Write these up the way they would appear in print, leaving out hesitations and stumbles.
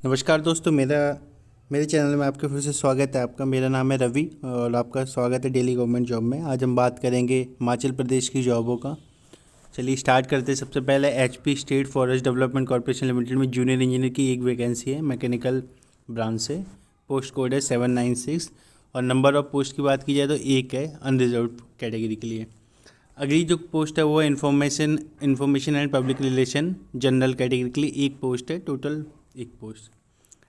नमस्कार दोस्तों, मेरे चैनल में आपके फिर से स्वागत है। आपका मेरा नाम है रवि और आपका स्वागत है डेली गवर्नमेंट जॉब में। आज हम बात करेंगे हिमाचल प्रदेश की जॉबों का। चलिए स्टार्ट करते हैं। सबसे पहले HP state forest development corporation limited में जूनियर इंजीनियर की एक वैकेंसी है मैकेनिकल ब्रांच से। पोस्ट कोड है 796 और नंबर ऑफ पोस्ट की बात की जाए तो एक है अनरिजर्व कैटेगरी के लिए। अगली जो पोस्ट है वो है information and public relation general category के लिए एक पोस्ट है, टोटल एक post.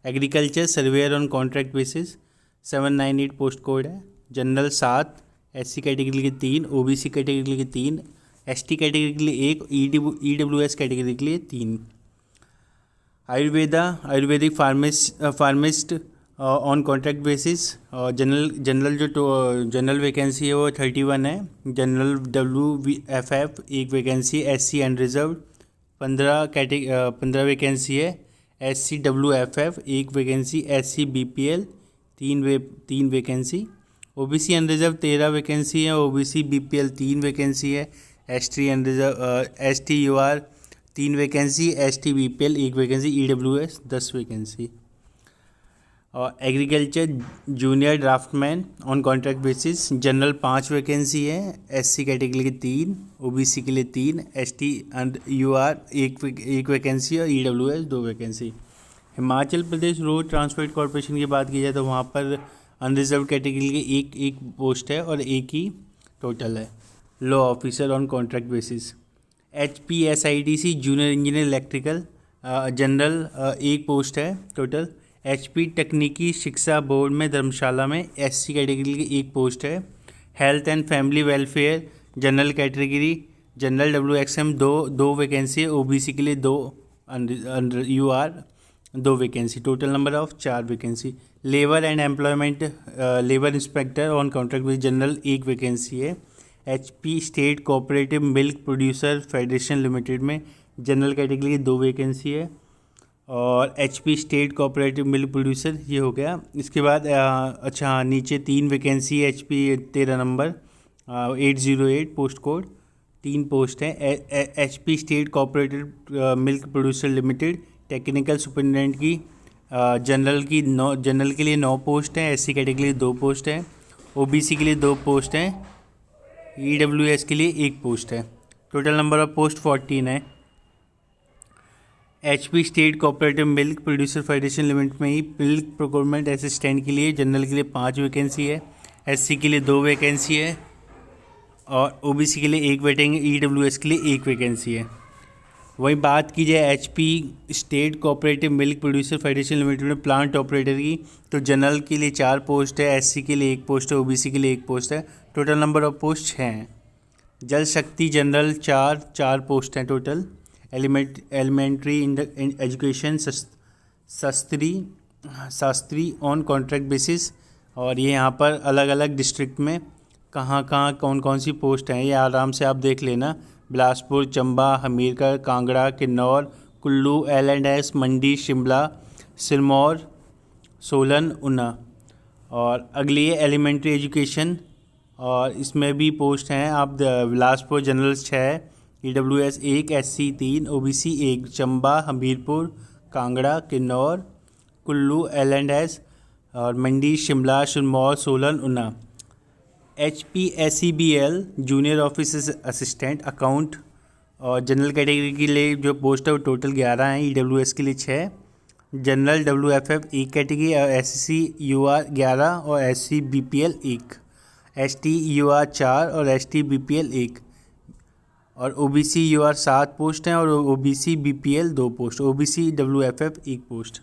Agriculture surveyor on contract basis 798 post code है। जनरल 7, एससी कैटेगरी के 3, ओबीसी कैटेगरी के 3, एसटी कैटेगरी के लिए 1, ईडब्ल्यूएस कैटेगरी के लिए 3। Ayurvedic pharmacist on contract basis. General vacancy है वो 31 है। जनरल WFF एक वैकेंसी है। एससी अनरिजर्व 15 वैकेंसी है। SC WFF एक वैकेंसी। SC BPL तीन वैकेंसी। OBC अनरिजर्व 13 वैकेंसी है। OBC BPL 3 वैकेंसी है। ST unreserved ST UR 3 vacancy. ST BPL एक वैकेंसी। EWS 10 vacancy. और agriculture junior draftsman on contract basis general 5 vacancy है। SC category के 3, OBC के लिए 3, ST and UR एक vacancy और EWS 2 vacancy. Himachal Pradesh road transport corporation की बात की जाए तो वहाँ पर अनरिजर्व कैटेगरी के एक पोस्ट है और एक ही टोटल है। Law officer on contract basis. HPSIDC junior engineer electrical general एक पोस्ट है टोटल। HP तकनीकी शिक्षा बोर्ड में धर्मशाला में SC कैटेगरी की एक पोस्ट है। Health and family welfare general category general WXM दो वैकेंसी है। OBC के लिए 2 UR 2 vacancy. Total number of 4 vacancy. Labour and employment labour inspector on contract basis general एक वैकेंसी है। HP state cooperative milk producer federation limited में general category की 2 vacancy है। और HP state cooperative milk producer ये हो गया। इसके बाद नीचे 3 वैकेंसी है। HP 13 number 808 post code 3 post है। HP state cooperative milk producer limited technical superintendent की जनरल के लिए 9 पोस्ट हैं। SC कैटेगरी के लिए 2 पोस्ट हैं। OBC के लिए 2 पोस्ट हैं। EWS के लिए 1 पोस्ट है। टोटल नंबर ऑफ पोस्ट 14 है। HP state cooperative milk producer federation limited में ही मिल्क प्रोक्योरमेंट असिस्टेंट के लिए जनरल के लिए 5 वैकेंसी है। SC के लिए 2 वैकेंसी है और OBC के लिए 1 वेटिंग। EWS के लिए 1 वैकेंसी है। वहीं बात की जाए HP state cooperative milk producer federation limited में प्लांट ऑपरेटर की तो जनरल के लिए 4 पोस्ट है। SC के लिए 1 पोस्ट है। OBC के लिए 1 पोस्ट है। टोटल नंबर ऑफ पोस्ट 6 हैं। जल शक्ति जनरल 4 पोस्ट हैं total. Elementary education Shastri on contract basis. और ये यहाँ पर अलग अलग डिस्ट्रिक्ट में कहाँ कौन सी पोस्ट हैं ये आराम से आप देख लेना। बिलासपुर, चंबा, हमीरगढ़, कांगड़ा, किन्नौर, कुल्लू, L&S, मंडी, शिमला, सिरमौर, सोलन, ऊना। और अगली है एलिमेंट्री एजुकेशन और इसमें भी पोस्ट हैं। आप Bilaspur general 6, EWS 1, SC 3, OBC 1, Chamba, Hamirpur, Kangra, Kinnaur, Kullu, L&S और Mandi, Shimla, Sirmaur, Solan, Una. HPSEBL junior office assistant account और जनरल कैटेगरी के लिए जो पोस्ट है वो टोटल 11 हैं। EWS के लिए 6, जनरल WFF 1 कैटेगरी और SC UR 11 और SC BPL 1, ST UR 4 और ST BPL 1 और OBC UR 7 पोस्ट हैं और OBC BPL 2 post. OBC WFF 1 post.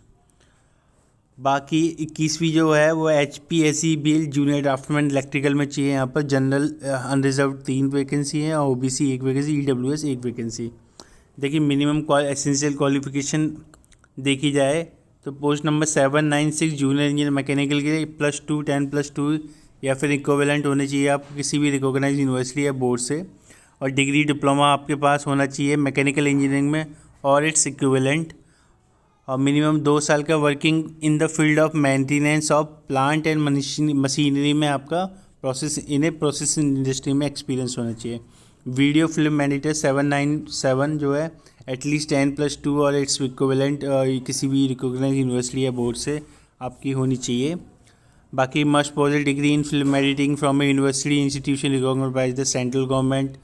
बाकी 21वीं जो है वो HPSEBL जूनियर ड्राफ्टमैन इलेक्ट्रिकल में चाहिए। यहाँ पर जनरल अनरिजर्व 3 वैकेंसी है और OBC 1 वैकेंसी, EWS 1 वैकेंसी। देखिए मिनिमम एसेंशियल क्वालिफिकेशन देखी जाए तो post number 796 junior engineer mechanical के लिए +2 10+2 या फिर इक्विवेलेंट होने चाहिए आपको किसी भी रिकॉग्नाइज यूनिवर्सिटी या बोर्ड से। और डिग्री डिप्लोमा आपके पास होना चाहिए मैकेनिकल इंजीनियरिंग में और इट्स इक्विवेलेंट। और मिनिमम 2 साल का working in the field of maintenance of plant and machinery में आपका प्रोसेस इंडस्ट्री में एक्सपीरियंस होना चाहिए। वीडियो फिल्म एडिटर 797 जो है एटलीस्ट 10+2 और इट्स इक्विवेलेंट किसी भी रिकॉग्नाइज यूनिवर्सिटी या बोर्ड से आपकी होनी चाहिए। बाकी must possess degree in film editing from a university institution recognised by the central government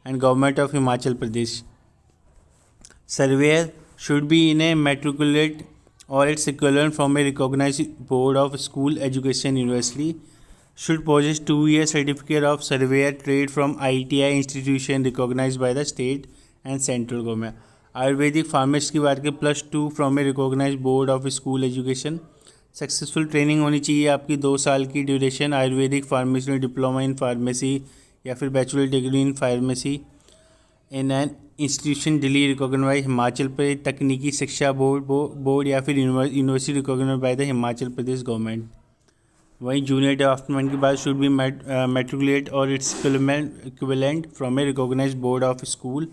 and government of Himachal Pradesh. Surveyor should be in a matriculate or its equivalent from a recognized board of school education university, should possess 2-year certificate of surveyor trade from ITI institution recognized by the state and central government। Ayurvedic pharmacy की बात करें +2 from a recognised board of school education. Successful training होनी चाहिए आपकी 2 साल की duration Ayurvedic pharmacy में, diploma in pharmacy या फिर bachelor degree in pharmacy in an institution Delhi recognise Himachal Pradesh तकनीकी शिक्षा बोर्ड या फिर university recognise by the Himachal Pradesh government. वहीं जूनियर ड्राफ्टमैन की बात शुड बी मैट्रिकुलेट और its equivalent from a recognise board of school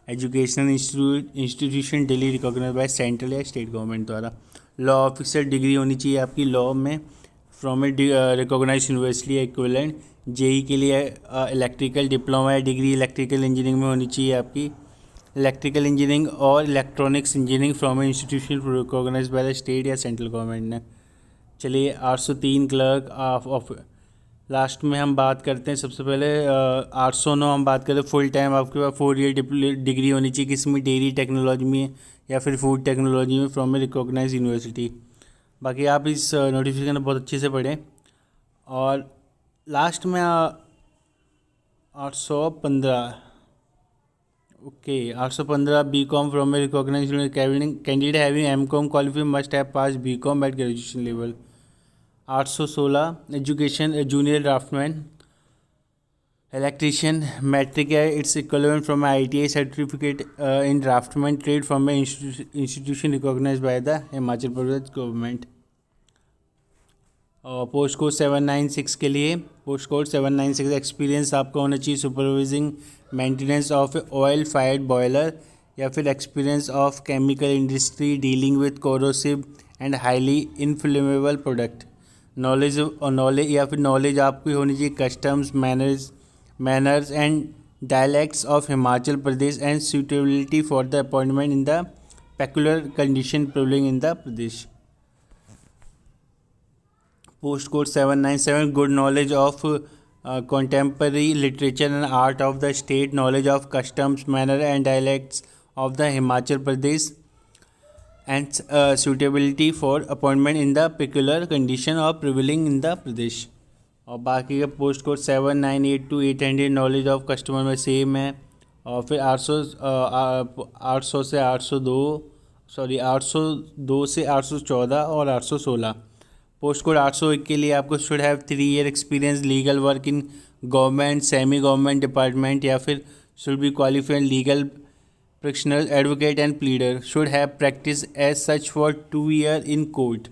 educational institution Delhi recognise by central या state government द्वारा। लॉ ऑफिसर डिग्री होनी चाहिए आपकी लॉ में from a recognise university equivalent. JE के लिए इलेक्ट्रिकल डिप्लोमा या डिग्री इलेक्ट्रिकल इंजीनियरिंग में होनी चाहिए आपकी। इलेक्ट्रिकल इंजीनियरिंग और electronics engineering from a institution recognised by the state या सेंट्रल गवर्नमेंट ने। चलिए 803 क्लर्क ऑफ लास्ट में हम बात करते हैं। सबसे पहले 809 हम बात करें फुल टाइम आपके पास 4 ईयर डिग्री होनी चाहिए किसी में डेयरी टेक्नोलॉजी में या फिर फूड टेक्नोलॉजी में फ्रॉम ए रिकॉग्नाइज यूनिवर्सिटी। बाकी आप इस नोटिफिकेशन बहुत अच्छे से पढ़ें। और लास्ट में 815 okay 815 BCom from a recognise candidate having MCom qualification must have pass BCom at graduation level. 816 education junior draftsman electrician matric या its equivalent from ITI certificate in draftsman trade from a institution recognised by the Himachal Pradesh government. Post code 796 के लिए post code 796 experience आपका होना चाहिए supervising maintenance of oil fired boiler या फिर experience of chemical industry dealing with corrosive and highly inflammable product. Knowledge या फिर knowledge आपकी होनी चाहिए customs manners and dialects of Himachal Pradesh and suitability for the appointment in the peculiar condition prevailing in the Pradesh. Post code 797 good knowledge of contemporary literature and art of the state, knowledge of customs, manner and dialects of the Himachal Pradesh, and suitability for appointment in the peculiar condition of prevailing in the Pradesh। और बाकी का post code 798 to 800 knowledge of customer में same है। और फिर 800 से 802 से 814 और 816। पोस्ट कोड 801 के लिए आपको should have 3 year experience legal work in government semi government department या फिर should be qualified legal practitioner advocate and pleader. Should have practice as such for 2 year in court.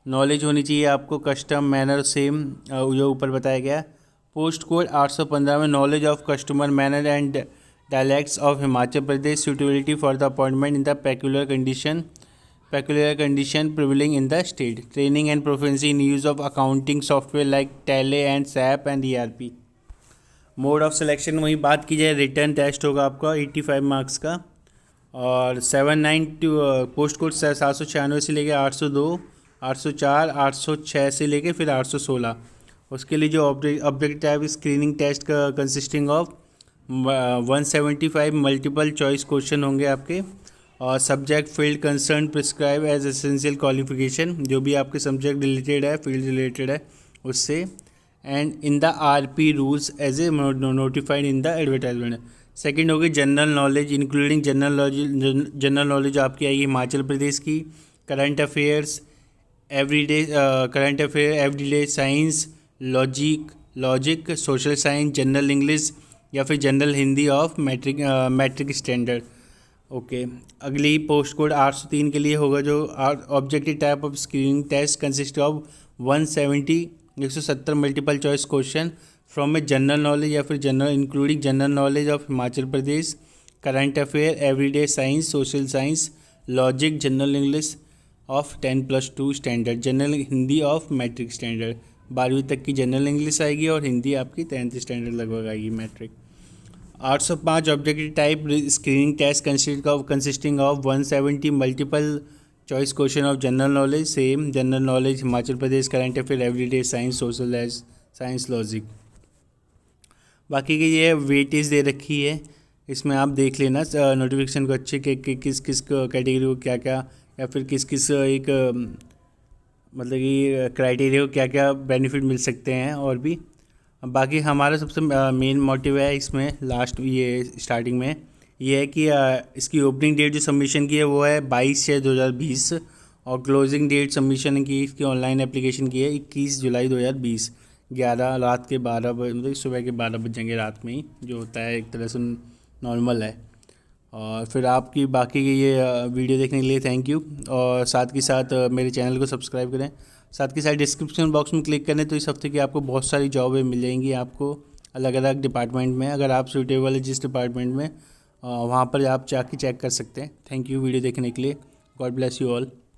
Knowledge होनी चाहिए आपको custom manner same जो ऊपर बताया गया। Post code 815 में knowledge of customer manner and dialects of Himachal Pradesh, suitability for the appointment in the peculiar condition prevailing in the state, training and proficiency in use of accounting software like Tally and SAP and ERP। Mode of selection वही बात की जाए written test होगा आपका 85 marks का। और 792 post code 796 से लेके 802 804 806 से लेके फिर 816। उसके लिए जो ऑब्जेक्टिव टाइप स्क्रीनिंग टेस्ट का consisting of 175 multiple choice question होंगे आपके। और subject field concern prescribe as essential qualification जो भी आपके सब्जेक्ट रिलेटेड है फील्ड रिलेटेड है उससे। And in the RP rules as a notified in the advertisement. Second होगी general knowledge including general knowledge आपकी आएगी हिमाचल प्रदेश की, current affairs everyday science, logic, social science, general English या फिर general Hindi of matric standard. Okay अगली post code 803 के लिए होगा जो objective type of screening test consist of 170 multiple choice question from a general knowledge या फिर general including general knowledge of Himachal Pradesh, current affair, everyday science, social science, logic, general English of 10+2 standard, general Hindi of matric standard. 12वीं तक की general English आएगी और हिंदी आपकी 10th standard लगभग आएगी matric. 805 objective type screening test consisting of 170 multiple choice question of general knowledge, same general knowledge, Himachal Pradesh, current affair, everyday science, social as science, logic. बाकी की ये वेटेज दे रखी है, इसमें आप देख लेना नोटिफिकेशन को अच्छे कि किस किस कैटेगरी को क्या क्या, या फिर किस किस एक मतलब कि क्राइटेरिया को क्या क्या बेनिफिट मिल सकते हैं। और भी बाकी हमारा सबसे मेन मोटिव है इसमें लास्ट ये स्टार्टिंग में ये है कि इसकी ओपनिंग डेट जो सबमिशन की है वो है 22/6/2020 और क्लोजिंग डेट सबमिशन की इसकी ऑनलाइन एप्लीकेशन की है 21 जुलाई 2020, 11 रात के 12 बजे, मतलब सुबह के 12 बज जाएंगे रात में ही, जो होता है एक तरह से नॉर्मल है। और फिर आपकी बाकी की ये वीडियो देखने के लिए थैंक यू, और साथ के साथ मेरे चैनल को सब्सक्राइब करें, साथ के साथ डिस्क्रिप्शन बॉक्स में क्लिक करें तो इस हफ्ते की आपको बहुत सारी जॉबें मिल जाएंगी आपको अलग अलग डिपार्टमेंट में, अगर आप सूटेबल है जिस डिपार्टमेंट में वहाँ पर आप जाके चेक कर सकते हैं। थैंक यू वीडियो देखने के लिए। God bless you all.